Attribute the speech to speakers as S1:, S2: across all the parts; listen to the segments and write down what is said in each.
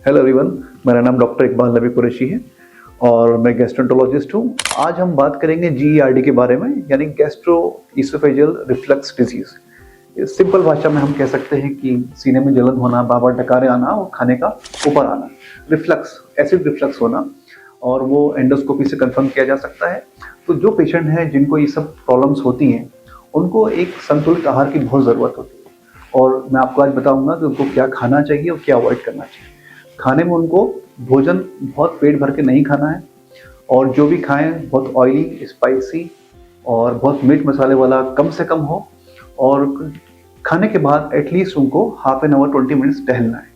S1: Hello everyone, मेरा नाम doctor Iqbal नबी कुरैशी है और मैं गैस्ट्रोएंटरोलॉजिस्ट हूँ। आज हम बात करेंगे GERD के बारे में, यानी gastro oesophageal reflux disease. Simple भाषा में हम कह सकते हैं कि सीने में जलन होना, बार-बार डकारे आना और खाने का ऊपर आना, रिफ्लक्स, एसिड रिफ्लक्स होना, और वो एंडोस्कोपी से कंफर्म किया जा सकता है। तो जो पेशेंट हैं जिनको ये सब प्रॉब्लम्स होती हैं, उनको एक संतुलित आहार की बहुत ज़रूरत होती है और मैं आपको आज बताऊंगा कि उनको क्या खाना चाहिए और क्या अवॉइड करना चाहिए। खाने में उनको भोजन बहुत पेट भर के नहीं खाना है और जो भी खाएं बहुत ऑयली, स्पाइसी और बहुत मीठ मसाले वाला कम से कम हो, और खाने के बाद एटलीस्ट उनको हाफ एन आवर 20 मिनट्स टहलना है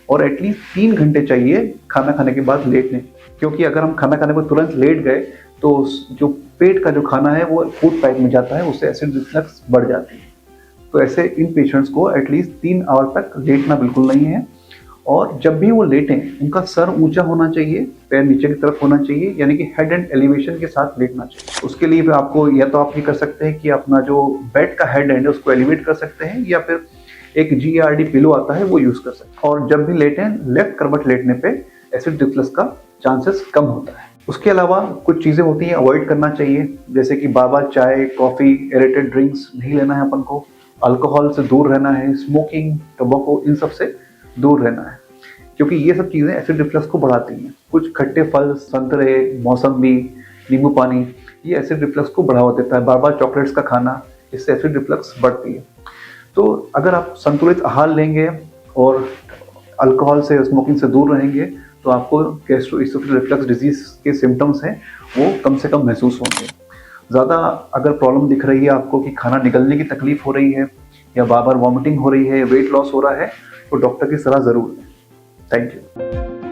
S1: और एटलीस्ट 3 घंटे चाहिए खाना खाने के बाद लेटने, क्योंकि अगर हम खाना खाने पर तुरंत लेट गए तो जो पेट का जो खाना है वो फूड पाइप में जाता है, उससे एसिड रिफ्लक्स बढ़ जाती है। तो ऐसे इन पेशेंट्स को एटलीस्ट 3 आवर तक लेटना बिल्कुल नहीं है। और जब भी वो लेटें, उनका सर ऊंचा होना चाहिए, पैर नीचे की तरफ होना चाहिए, यानी कि हेड एंड एलिवेशन के साथ लेटना चाहिए। उसके लिए आपको या तो आप ये कर सकते हैं कि अपना जो बेड का हेड एंड है उसको एलिवेट कर सकते हैं, या फिर एक GERD पिलो आता है वो यूज कर सकते हैं। और जब भी लेटें, लेफ्ट करवट लेटने पे एसिड रिफ्लक्स का चांसेस कम होता है। उसके अलावा कुछ चीज़ें होती हैं अवॉइड करना चाहिए, जैसे कि बार-बार चाय, कॉफ़ी, एरेटेड ड्रिंक्स नहीं लेना है अपन को, अल्कोहल से दूर रहना है, स्मोकिंग, टोबैको, इन सब से दूर रहना है, क्योंकि ये सब चीज़ें एसिड रिफ्लक्स को बढ़ाती हैं। कुछ खट्टे फल, संतरे, मौसम्बी, नींबू पानी, ये एसिड रिफ्लक्स को बढ़ावा देता है। बार-बार चॉकलेट्स का खाना, इससे एसिड रिफ्लक्स बढ़ती है। तो अगर आप संतुलित आहार लेंगे और अल्कोहल से, स्मोकिंग से दूर रहेंगे, तो आपको गैस्ट्रो इसोफेजियल रिफ्लक्स डिजीज के सिम्टम्स हैं वो कम से कम महसूस होंगे। ज़्यादा अगर प्रॉब्लम दिख रही है आपको कि खाना निगलने की तकलीफ हो रही है या बार-बार वॉमिटिंग हो रही है, वेट लॉस हो रहा है, तो डॉक्टर की सलाह ज़रूर लें। Thank you.